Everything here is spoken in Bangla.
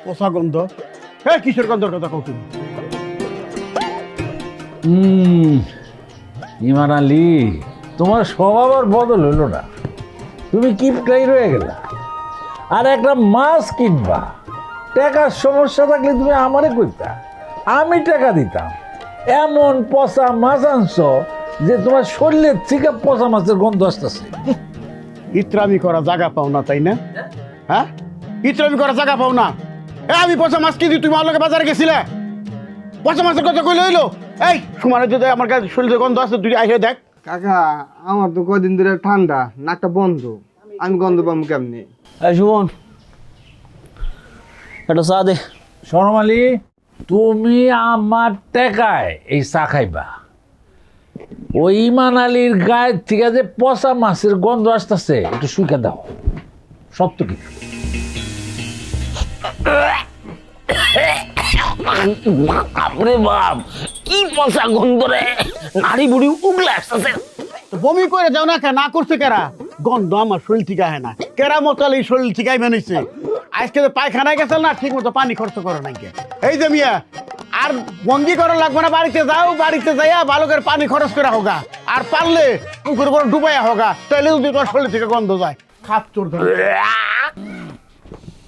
পোষা গন্ধ। হ্যাঁ, কিসের গন্ধের কথা কও তুমি? ইমান আলী, তোমার স্বভাব আর বদল হলো না, তুমি কিপটাই রয়ে গেলা। আর একটা মাছ কিনবা, টাকার সমস্যা থাকলে তুমি আমারে কইতা, আমি টাকা দিতাম। এমন পচা মাছ আনছো যে তোমার শরীরের থেকে পচা মাছের গন্ধ আসতেছে। ইত্রামি করা জায়গা পাও না, তাই না? হ্যাঁ, ইত্রামি করা জায়গা পাও না। আমি পচা মাছ কিনি, তুমি আমার লোকে বাজারে গেছিলে, পচা মাছের কথা কইলে হইলো? এই সুমানের যদি আমার কাছে শরীরে গন্ধ আছে, তুই আইসে দেখ। কাকা আমার তো কদিন ধরে ঠান্ডা, নাকটা বন্ধ, আমি গন্ধ পাবো কেমনি? এই সুমন, একটা চা দে। শর্মালি, তুমি আমার টাকায় এই চা খাইবা। ওই ইমান আলীর গায়ের থেকে যে পচা মাছের গন্ধ আসতেছে, একটু শুইকা দাও। সত্য কি? আপরে বাপ, কি পচা গন্ধ রে, নারী বুড়ি উগলে আসতেছে। বমি করে যাও না, না করছে কেরা? গন্ধ আমার শরীর থেকে আহে না, কেরা মতাল এই শরীর থেকে মেনেছে। আজকে তো পায়খানায় গেছিল না, ঠিক মতো পানি খরচ করো নাই। এই যে মিয়া, আর ভঙ্গি করা লাগবে না, বাড়িতে যাও, বাড়িতে যাইয়া ভালো করে পানি খরচ করে হোগা, আর পারলে পুকুর করে ডুবাইয়া হোগা, তাহলে যদি তোমার শরীর থেকে গন্ধ যায়। খাপ চোর ধরে